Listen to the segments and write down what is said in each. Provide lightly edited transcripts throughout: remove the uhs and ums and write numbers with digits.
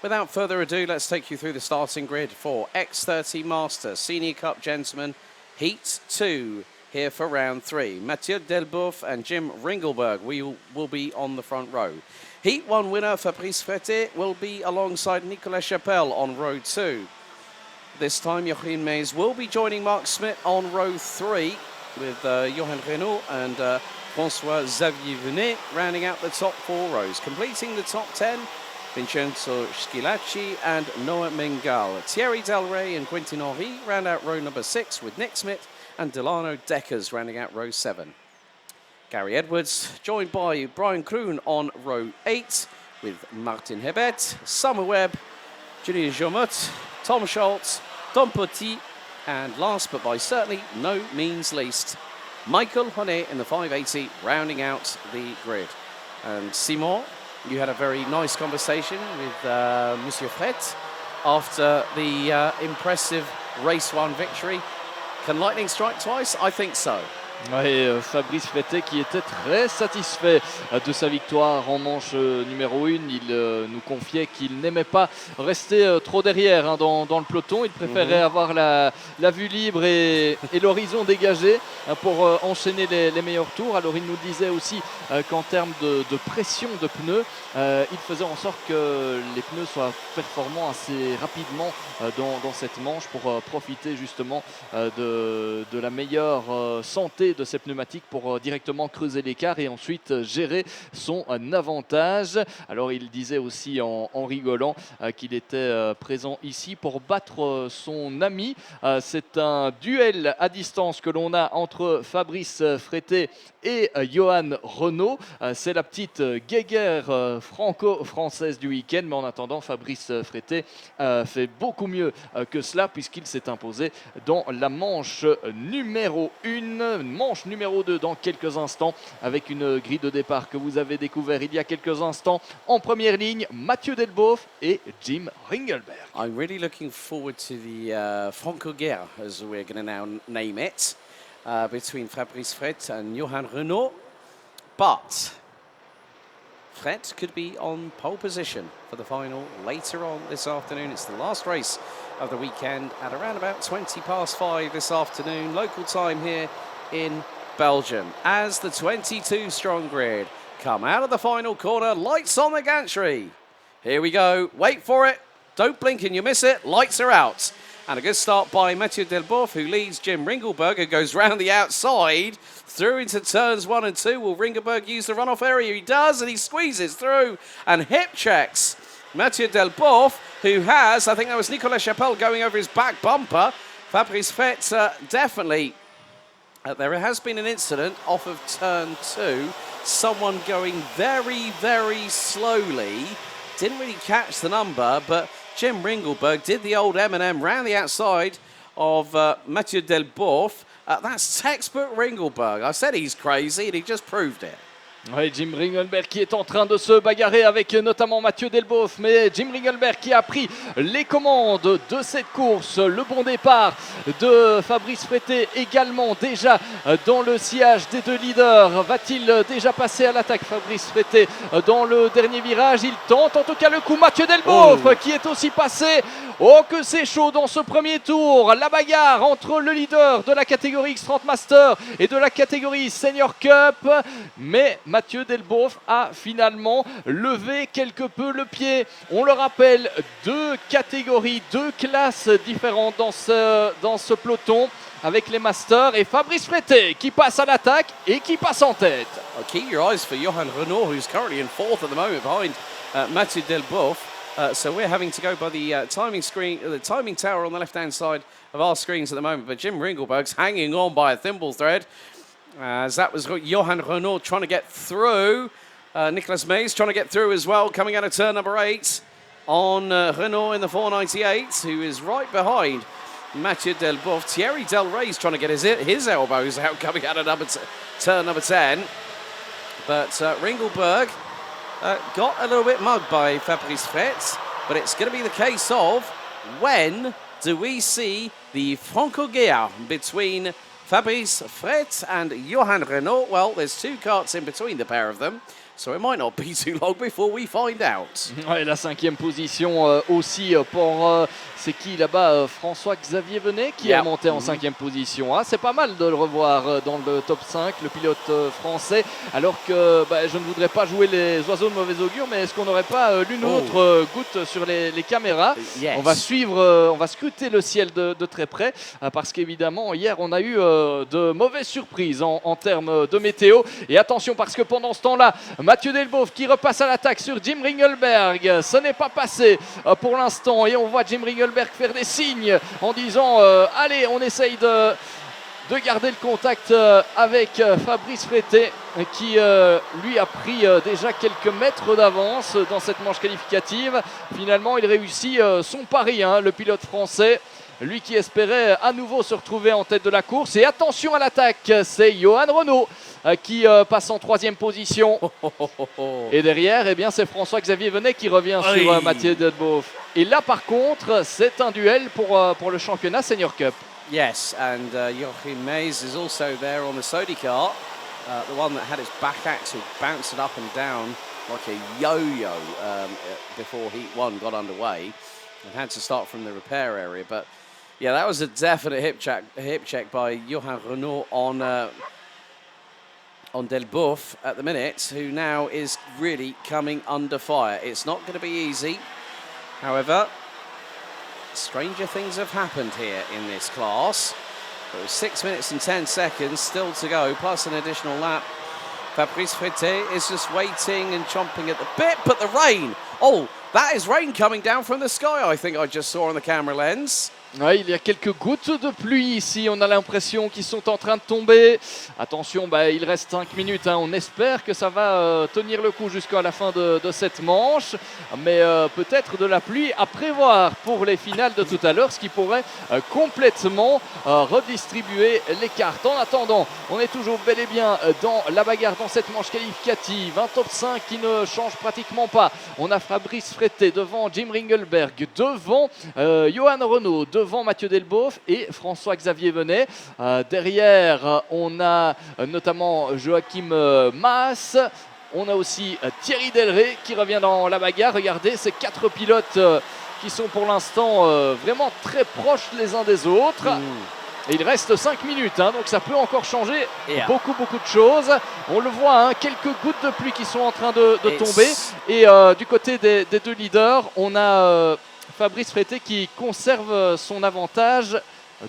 Without further ado, let's take you through the starting grid for X30 Master Senior Cup Gentlemen Heat 2 here for round 3. Mathieu Delboeuf and Jim Ringelberg will be on the front row. Heat 1 winner Fabrice Freté will be alongside Nicolas Chapelle on row 2. This time Joachim Mees will be joining Mark Smith on row 3 with Johan Renault and François-Xavier Venet rounding out the top 4 rows. Completing the top 10, Vincenzo Schilacci and Noah Mengal. Thierry Delray and Quentin Henry round out row number 6 with Nick Smith and Delano Deckers rounding out row 7. Gary Edwards joined by Brian Kroon on row 8 with Martin Hebert, Summer Webb, Julien Jomut, Tom Schultz, Tom Petit, and last but by certainly no means least, Michael Honnet in the 580 rounding out the grid. And Simon, you had a very nice conversation with Monsieur Fret after the impressive race 1 victory. Can lightning strike twice? I think so. Oui, Fabrice Freté qui était très satisfait de sa victoire en manche numéro 1. Il nous confiait qu'il n'aimait pas rester trop derrière dans le peloton. Il préférait avoir la vue libre et l'horizon dégagé pour enchaîner les meilleurs tours. Alors il nous disait aussi qu'en termes de pression de pneus, il faisait en sorte que les pneus soient performants assez rapidement dans cette manche pour profiter justement de la meilleure santé de ces pneumatiques pour directement creuser l'écart et ensuite gérer son avantage. Alors il disait aussi en rigolant qu'il était présent ici pour battre son ami. C'est un duel à distance que l'on a entre Fabrice Freté et Johan Renault. C'est la petite guéguerre franco-française du week-end, mais en attendant, Fabrice Freté fait beaucoup mieux que cela puisqu'il s'est imposé dans la manche numéro 1. Manche numéro 2 dans quelques instants avec une grille de départ que vous avez découvert il y a quelques instants. En première ligne, Mathieu Delboeuf et Jim Ringelberg. I'm really looking forward to the Franco-Guerre, as we're going to now name it, between Fabrice Fret and Johan Renault. But Fret could be on pole position for the final later on this afternoon. It's the last race of the weekend at around about 20 past 5 this afternoon, local time here in Belgium, as the 22 strong grid come out of the final corner. Lights on the gantry. Here we go. Wait for it. Don't blink and you miss it. Lights are out. And a good start by Mathieu Delboeuf, who leads Jim Ringelberg, who goes round the outside through into turns 1 and 2. Will Ringelberg use the runoff area? He does, and he squeezes through and hip checks Mathieu Delboeuf, who has, I think that was Nicolas Chapelle going over his back bumper. Fabrice Fret definitely. There has been an incident off of turn 2. Someone going very, very slowly. Didn't really catch the number, but Jim Ringelberg did the old M&M round the outside of Mathieu Delboeuf. That's textbook Ringelberg. I said he's crazy, and he just proved it. Oui, Jim Ringelberg qui est en train de se bagarrer avec notamment Mathieu Delboeuf, mais Jim Ringelberg qui a pris les commandes de cette course. Le bon départ de Fabrice Freté également déjà dans le sillage des deux leaders. Va-t-il déjà passer à l'attaque, Fabrice Freté, dans le dernier virage? Il tente en tout cas le coup. Mathieu Delboeuf qui est aussi passé. Oh que c'est chaud dans ce premier tour. La bagarre entre le leader de la catégorie X30 Master et de la catégorie Senior Cup, mais Mathieu Delboeuf a finalement levé quelque peu le pied. On le rappelle, 2 catégories, 2 classes différentes dans ce peloton avec les Masters, et Fabrice Freté qui passe à l'attaque et qui passe en tête. Keep your eyes for Johan Renault, who's currently in 4th at the moment behind Mathieu Delboeuf. So we're having to go by the timing screen, the timing tower on the left-hand side of our screens at the moment. But Jim Ringelberg's hanging on by a thimble thread. As that was Johan Renault trying to get through. Nicolas Mees trying to get through as well, coming out of turn number 8 on Renault in the 498, who is right behind Mathieu Delboeuf. Thierry Delray's trying to get his elbows out, coming out of turn number 10. But Ringelberg got a little bit mugged by Fabrice Fret, but it's going to be the case of when do we see the Franco-Guerre between Fabrice Fret and Johan Renault? Well, there's 2 carts in between the pair of them. So it might not be too long before we find out. Ouais, la 5e position aussi pour c'est qui là-bas, François-Xavier Venet qui est monté en 5e position. Ah, c'est pas mal de le revoir dans le top 5, le pilote français. Alors que je ne voudrais pas jouer les oiseaux de mauvais augure, mais est-ce qu'on n'aurait pas l'une ou l'autre goutte sur les caméras? On va suivre, on va scruter le ciel de très près parce qu'évidemment hier on a eu de mauvaises surprises en termes de météo. Et attention parce que pendant ce temps-là, Mathieu Delboeuf qui repasse à l'attaque sur Jim Ringelberg. Ce n'est pas passé pour l'instant et on voit Jim Ringelberg faire des signes en disant allez, on essaye de garder le contact avec Fabrice Frété qui lui a pris déjà quelques mètres d'avance dans cette manche qualificative. Finalement, il réussit son pari, le pilote français. Lui qui espérait à nouveau se retrouver en tête de la course. Et attention à l'attaque, c'est Johan Renaud qui passe en 3e position. Et derrière, eh bien, c'est François-Xavier Venet qui revient sur Mathieu Delboeuf. Et là, par contre, c'est un duel pour le championnat Senior Cup. Yes, and Joachim Mays is also there on the Sodi car, the one that had its back axle bouncing up and down like a yo-yo before Heat 1 got underway and had to start from the repair area. But yeah, that was a definite hip check by Johan Renaud on Delboeuf at the minute, who now is really coming under fire. It's not going to be easy. However, stranger things have happened here in this class. There was 6 minutes and 10 seconds still to go, plus an additional lap. Fabrice Frété is just waiting and chomping at the bit, but the rain! Oh, that is rain coming down from the sky, I think I just saw on the camera lens. Ouais, il y a quelques gouttes de pluie ici, on a l'impression qu'ils sont en train de tomber. Attention, il reste 5 minutes, on espère que ça va tenir le coup jusqu'à la fin de cette manche. Mais peut-être de la pluie à prévoir pour les finales de tout à l'heure, ce qui pourrait complètement redistribuer les cartes. En attendant, on est toujours bel et bien dans la bagarre dans cette manche qualificative. Un top 5 qui ne change pratiquement pas. On a Fabrice Frété devant Jim Ringelberg, devant Johan Renaud, devant Mathieu Delboeuf et François-Xavier Venet. Derrière, on a notamment Joachim Maas. On a aussi Thierry Delray qui revient dans la bagarre. Regardez, ces 4 pilotes qui sont pour l'instant vraiment très proches les uns des autres. Et il reste 5 minutes, donc ça peut encore changer beaucoup de choses. On le voit, quelques gouttes de pluie qui sont en train de tomber. Et du côté des deux leaders, on a Fabrice Frété qui conserve son avantage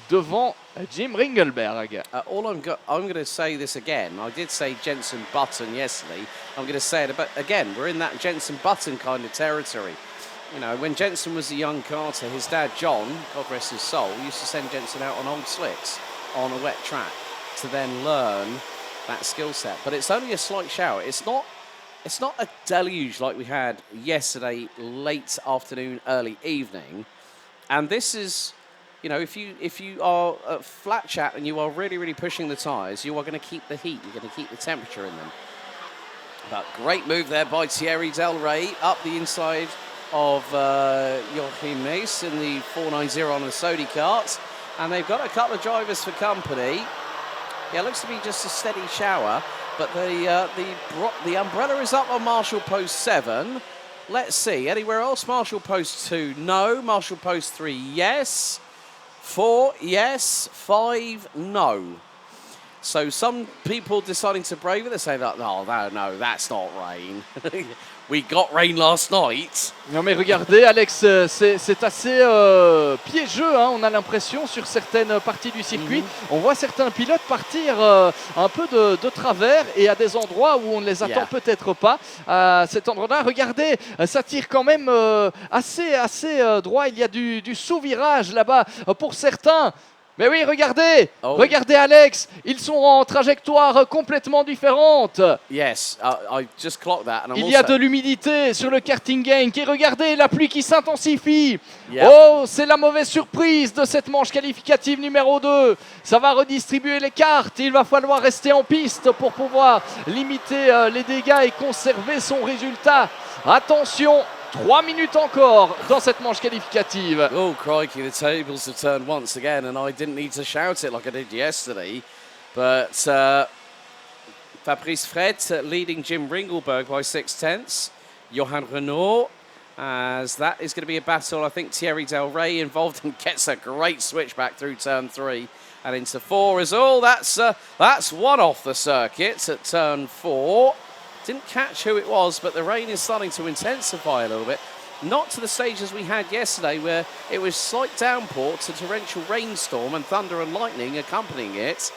devant Jim Ringelberg. I'm going to say this again. I did say Jenson Button yesterday. I'm going to say it again. We're in that Jenson Button kind of territory. You know, when Jenson was a young karter, his dad John, God rest his soul, used to send Jenson out on old slicks on a wet track to then learn that skill set. But it's only a slight shower. It's not a deluge like we had yesterday, late afternoon, early evening. And this is, you know, if you are at flat chat and you are really pushing the tyres, you are going to keep the heat. You're going to keep the temperature in them. But great move there by Thierry Delray up the inside of Joachim Maes in the 490 on the Sodi kart. And they've got a couple of drivers for company. Yeah, it looks to be just a steady shower. But the umbrella is up on Marshall Post 7. Let's see. Anywhere else? Marshall Post 2, no. Marshall Post 3, yes. 4, yes. 5, no. So some people deciding to brave it, they're saying, oh, no, that's not rain. We got rain last night. Non mais regardez Alex, c'est assez piégeux, on a l'impression sur certaines parties du circuit. On voit certains pilotes partir un peu de travers et à des endroits où on ne les attend peut-être pas. À cet endroit-là, regardez, ça tire quand même assez droit. Il y a du sous-virage là-bas pour certains. Mais oui, regardez, regardez Alex, ils sont en trajectoire complètement différente. Yes, I just clocked that. And il y a de l'humidité sur le karting Genk et regardez la pluie qui s'intensifie. Oh, c'est la mauvaise surprise de cette manche qualificative numéro 2. Ça va redistribuer les cartes. Il va falloir rester en piste pour pouvoir limiter les dégâts et conserver son résultat. Attention. 3 minutes encore dans cette manche qualificative. Oh, crikey, the tables have turned once again, and I didn't need to shout it like I did yesterday. But Fabrice Fred leading Jim Ringelberg by 6/10. Johan Renault, as that is going to be a battle. I think Thierry Del Rey involved and gets a great switch back through turn 3 and into 4 as all. That's one off the circuit at turn 4. Didn't catch who it was, but the rain is starting to intensify a little bit. Not to the stage as we had yesterday, where it was slight downpour to torrential rainstorm and thunder and lightning accompanying it.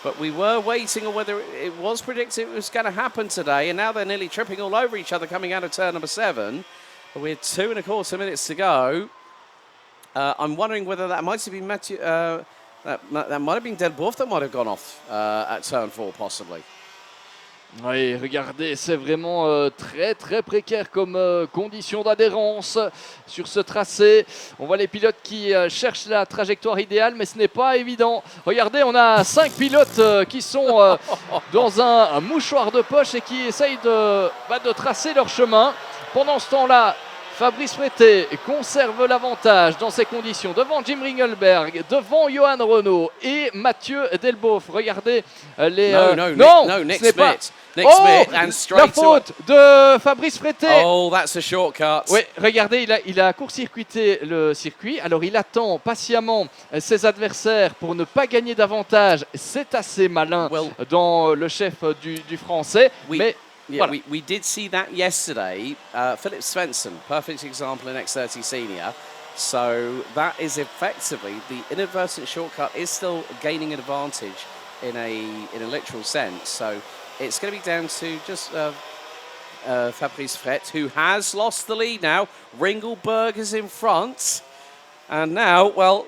But we were waiting on whether it was predicted it was going to happen today, and now they're nearly tripping all over each other coming out of turn number 7. With 2.25 minutes to go. I'm wondering whether that might have been Mathieu, that might have been Delboeuf that might have gone off at turn 4 possibly. Oui, regardez, c'est vraiment très très précaire comme condition d'adhérence sur ce tracé. On voit les pilotes qui cherchent la trajectoire idéale, mais ce n'est pas évident. Regardez, on a 5 pilotes qui sont dans un mouchoir de poche et qui essayent de tracer leur chemin. Pendant ce temps-là, Fabrice Fretté conserve l'avantage dans ces conditions devant Jim Ringelberg, devant Johan Renault et Mathieu Delboeuf. Regardez les... No, Nick Smith. Nick Smith and straight la faute de Fabrice Fretté. Oh, that's a shortcut. Oui, regardez, il a court-circuité le circuit. Alors, il attend patiemment ses adversaires pour ne pas gagner davantage. C'est assez malin dans le chef du français. Mais... Yeah, voilà. we did see that yesterday. Philip Svensson, perfect example in X30 Senior. So that is effectively the inadvertent shortcut is still gaining an advantage in a literal sense. So it's going to be down to just Fabrice Fret, who has lost the lead now. Ringelberg is in front, and now, well,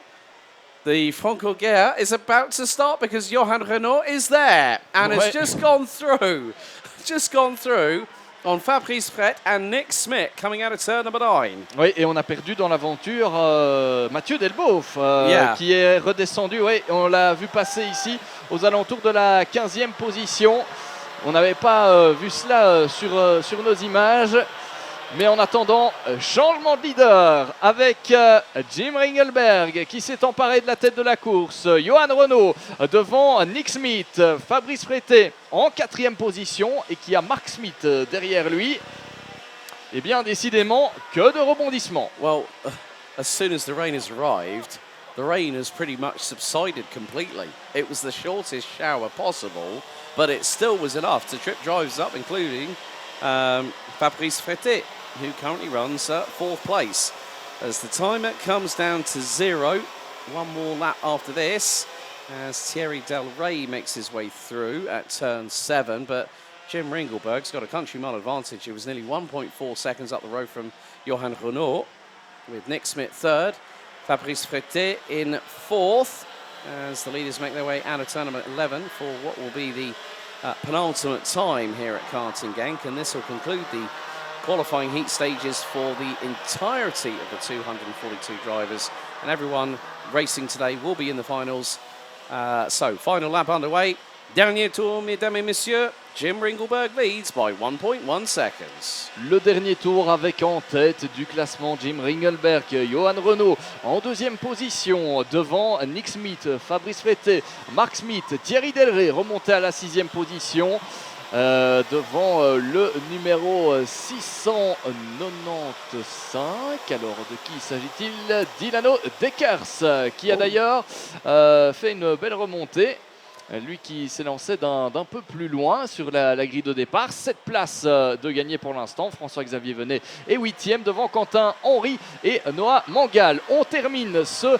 the Franco-Guerre is about to start because Johan Renault is there and has just gone through. Just gone through on Fabrice Fret and Nick Smith coming out of turn number 9. Oui, et on a perdu dans l'aventure Mathieu Delboeuf qui est redescendu. Oui, on l'a vu passer ici aux alentours de la 15e position. On n'avait pas vu cela sur nos images. Mais en attendant, changement de leader avec Jim Ringelberg qui s'est emparé de la tête de la course. Johan Renault devant Nick Smith. Fabrice Fretté en 4e position et qui a Mark Smith derrière lui. Eh bien, décidément, que de rebondissements. Well, as soon as the rain has arrived, the rain has pretty much subsided completely. It was the shortest shower possible, but it still was enough to trip drivers up, including Fabrice Fretté, who currently runs 4th place. As the timer comes down to 0, one more lap after this, as Thierry Del Rey makes his way through at turn 7, but Jim Ringelberg's got a country mile advantage. It was nearly 1.4 seconds up the road from Johan Renault, with Nick Smith 3rd, Fabrice Fretté in 4th, as the leaders make their way out of turn number 11 for what will be the penultimate time here at Karting Genk, and this will conclude the qualifying heat stages for the entirety of the 242 drivers, and everyone racing today will be in the finals. So, final lap underway. Dernier tour, mesdames et messieurs. Jim Ringelberg leads by 1.1 seconds. Le dernier tour avec en tête du classement Jim Ringelberg, Johan Renault en 2e position devant Nick Smith, Fabrice Fretté, Mark Smith, Thierry Del Rey remonté à la 6e position. Devant le numéro 695. Alors de qui s'agit-il? Dilano Deckers qui a d'ailleurs fait une belle remontée. Lui qui s'est lancé d'un peu plus loin sur la grille de départ. 7 places de gagné pour l'instant. François-Xavier Venet est 8e devant Quentin Henry et Noah Mangal. On termine ce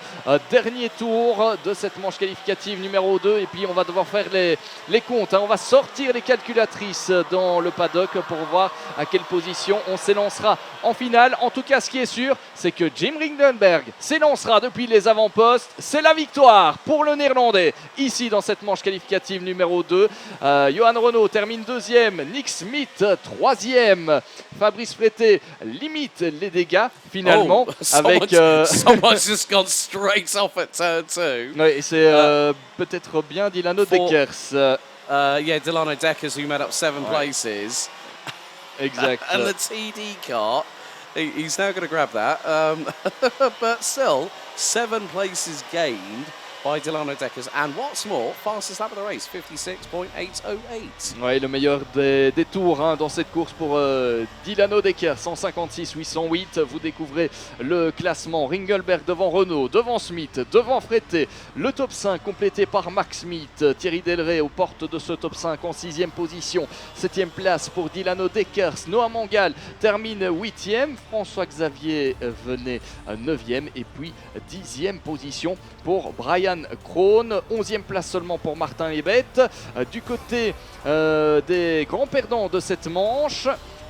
dernier tour de cette manche qualificative numéro 2. Et puis on va devoir faire les comptes. On va sortir les calculatrices dans le paddock pour voir à quelle position on s'élancera en finale. En tout cas, ce qui est sûr, c'est que Jim Ringelberg s'élancera depuis les avant-postes. C'est la victoire pour le Néerlandais ici dans cette manche qualificative numéro 2. Johan Renault termine 2e, Nick Smith 3e, Fabrice Fretté limite les dégâts finalement avec someone's just gone straight off at turn 2. Oui, c'est peut-être bien Dilano Deckers. Yeah, Dilano Deckers, who made up 7 places. Exact. And the TD car, he's now going to grab that. But still, 7 places gained by Delano Deckers. And what's more, fastest lap of the race, 56.808. Ouais, le meilleur des tours hein, dans cette course pour Dilano Decker, 156-808. Vous découvrez le classement. Ringelberg devant Renault, devant Smith, devant Fretté. Le top 5 complété par Max Smith. Thierry Delray aux portes de ce top 5 en 6e position. 7e place pour Dilano Deckers. Noah Mangal termine 8e. François-Xavier venait 9e. Et puis 10e position pour Brian Krohn. 11e place seulement pour Martin Lebet. Du côté des grands perdants de cette manche,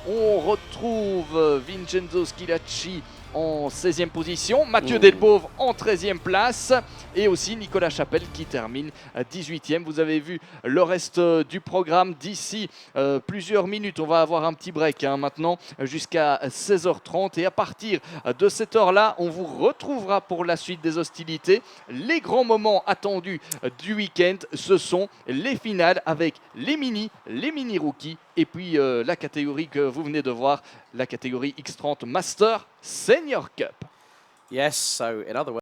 on retrouve Vincenzo Schilacci en 16e position, Mathieu Delpauve en 13e place et aussi Nicolas Chapelle qui termine 18e. Vous avez vu le reste du programme d'ici plusieurs minutes. On va avoir un petit break hein, maintenant jusqu'à 16h30 et à partir de cette heure-là, on vous retrouvera pour la suite des hostilités. Les grands moments attendus du week-end, ce sont les finales avec les mini rookies et puis la catégorie que vous venez de voir, la catégorie X30 Master Senior Cup. Yes, so in other words,